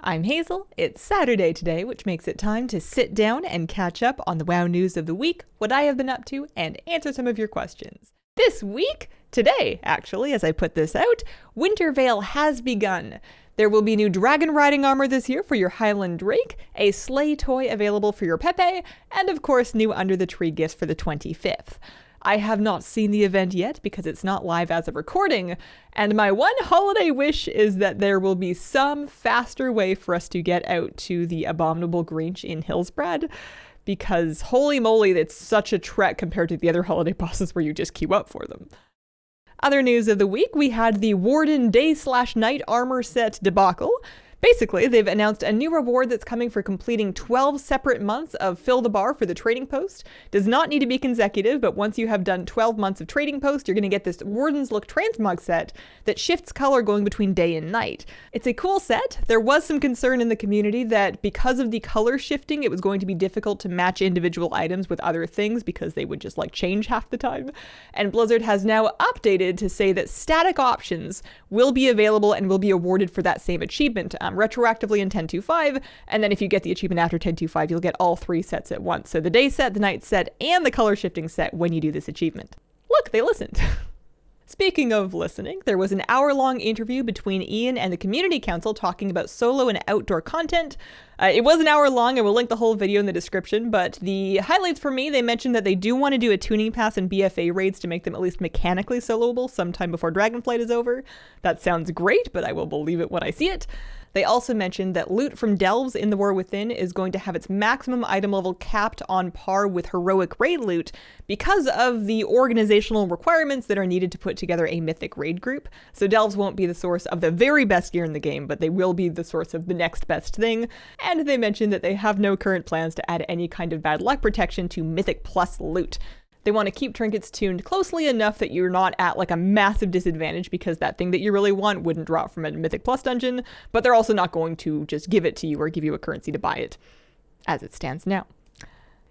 I'm Hazel. It's Saturday today, which makes it time to sit down and catch up on the WoW news of the week, what I have been up to, and answer some of your questions. This week, today actually, as I put this out, Winter Veil has begun. There will be new dragon riding armor this year for your Highland Drake, a sleigh toy available for your Pepe, and of course new Under the Tree gifts for the 25th. I have not seen the event yet because it's not live as of recording, and my one holiday wish is that there will be some faster way for us to get out to the Abominable Grinch in Hillsbrad, because holy moly, it's such a trek compared to the other holiday bosses where you just queue up for them. Other news of the week, we had the Warden Day/Night armor set debacle. Basically, they've announced a new reward that's coming for completing 12 separate months of Fill the Bar for the trading post. Does not need to be consecutive, but once you have done 12 months of trading post, you're going to get this Warden's Look transmog set that shifts color going between day and night. It's a cool set. There was some concern in the community that because of the color shifting, it was going to be difficult to match individual items with other things because they would just change half the time. And Blizzard has now updated to say that static options will be available and will be awarded for that same achievement. Retroactively in 10.2.5, and then if you get the achievement after 10.2.5, you'll get all three sets at once. So the day set, the night set, and the color shifting set when you do this achievement. Look, they listened. Speaking of listening, there was an hour-long interview between Ian and the Community Council talking about solo and outdoor content. It was an hour long. I will link the whole video in the description, but the highlights for me, they mentioned that they do want to do a tuning pass and BFA raids to make them at least mechanically soloable sometime before Dragonflight is over. That sounds great, but I will believe it when I see it. They also mentioned that loot from delves in the War Within is going to have its maximum item level capped on par with heroic raid loot because of the organizational requirements that are needed to put together a mythic raid group. So delves won't be the source of the very best gear in the game, but they will be the source of the next best thing. And they mentioned that they have no current plans to add any kind of bad luck protection to Mythic Plus loot. They want to keep trinkets tuned closely enough that you're not at a massive disadvantage because that thing that you really want wouldn't drop from a Mythic Plus dungeon, but they're also not going to just give it to you or give you a currency to buy it, as it stands now.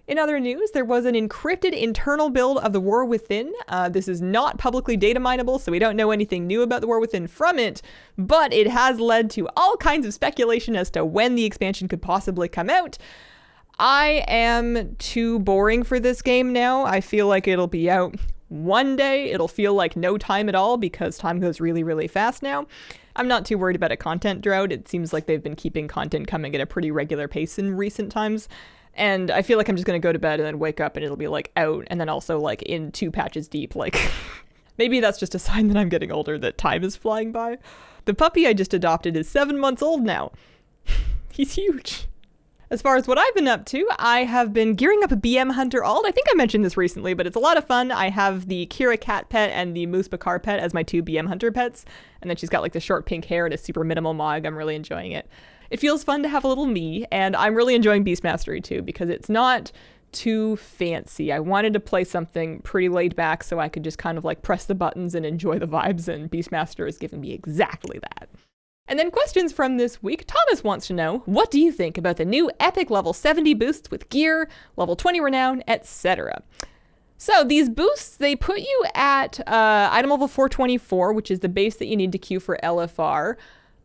In other news, there was an encrypted internal build of the War Within. This is not publicly data mineable, so we don't know anything new about the War Within from it, but it has led to all kinds of speculation as to when the expansion could possibly come out. I am too boring for this game now. I feel like it'll be out one day. It'll feel like no time at all because time goes really, really fast now. I'm not too worried about a content drought. It seems like they've been keeping content coming at a pretty regular pace in recent times. And I feel like I'm just going to go to bed and then wake up and it'll be out and then also in 2 patches deep. Maybe that's just a sign that I'm getting older, that time is flying by. The puppy I just adopted is 7 months old now. He's huge. As far as what I've been up to, I have been gearing up a BM Hunter alt. I think I mentioned this recently, but it's a lot of fun. I have the Kira cat pet and the Moose Bakar pet as my 2 BM Hunter pets. And then she's got the short pink hair and a super minimal mog. I'm really enjoying it. It feels fun to have a little me, and I'm really enjoying Beast Mastery too, because it's not too fancy. I wanted to play something pretty laid back so I could just press the buttons and enjoy the vibes, and Beastmaster is giving me exactly that. And then questions from this week. Thomas wants to know, what do you think about the new epic level 70 boosts with gear, level 20 renown, etc.? So these boosts, they put you at item level 424, which is the base that you need to queue for LFR.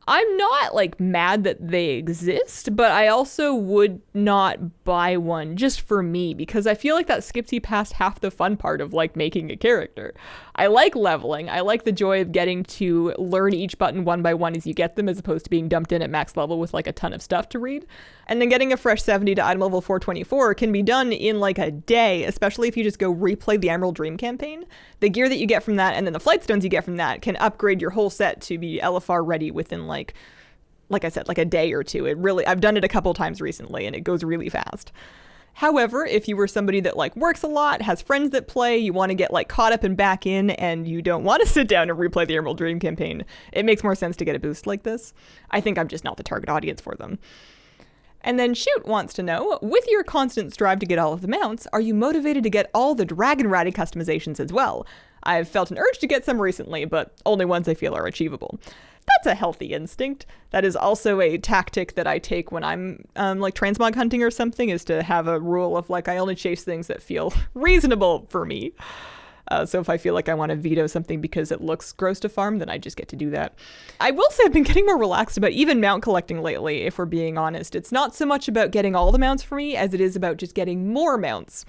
I'm not mad that they exist, but I also would not buy one just for me because I feel like that skips you past half the fun part of making a character. I like leveling. I like the joy of getting to learn each button one by one as you get them, as opposed to being dumped in at max level with a ton of stuff to read. And then getting a fresh 70 to item level 424 can be done in a day, especially if you just go replay the Emerald Dream campaign. The gear that you get from that and then the flight stones you get from that can upgrade your whole set to be LFR ready within like I said, a day or two. I've done it a couple times recently and it goes really fast. However, if you were somebody that works a lot, has friends that play, you want to get caught up and back in, and you don't want to sit down and replay the Emerald Dream campaign, it makes more sense to get a boost like this. I think I'm just not the target audience for them. And then Shoot wants to know, with your constant strive to get all of the mounts, are you motivated to get all the dragon riding customizations as well? I've felt an urge to get some recently, but only ones I feel are achievable. That's a healthy instinct. That is also a tactic that I take when I'm transmog hunting or something, is to have a rule of I only chase things that feel reasonable for me. So if I feel like I want to veto something because it looks gross to farm, then I just get to do that. I will say I've been getting more relaxed about even mount collecting lately, if we're being honest. It's not so much about getting all the mounts for me as it is about just getting more mounts.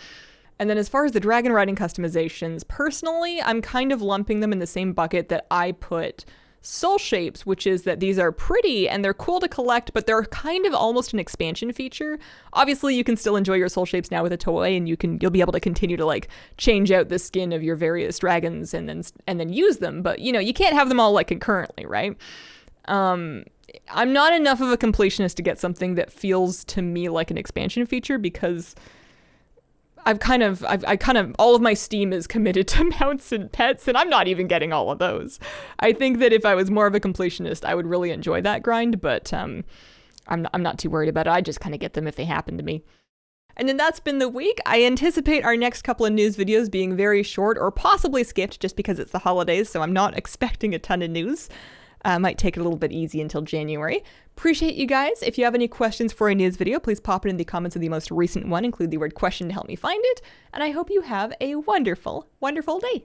And then as far as the dragon riding customizations, personally, I'm kind of lumping them in the same bucket that I put soul shapes, which is that these are pretty and they're cool to collect, but they're kind of almost an expansion feature. Obviously, you can still enjoy your soul shapes now with a toy, and you'll be able to continue to like change out the skin of your various dragons and then use them. But you know, you can't have them all like concurrently, right? I'm not enough of a completionist to get something that feels to me like an expansion feature, because I kind of all of my steam is committed to mounts and pets, and I'm not even getting all of those. I think that if I was more of a completionist, I would really enjoy that grind, but I'm not too worried about it. I just kind of get them if they happen to me. And then that's been the week. I anticipate our next couple of news videos being very short or possibly skipped just because it's the holidays, so I'm not expecting a ton of news. Might take it a little bit easy until January. Appreciate you guys. If you have any questions for a news video, please pop it in the comments of the most recent one. Include the word question to help me find it. And I hope you have a wonderful, wonderful day.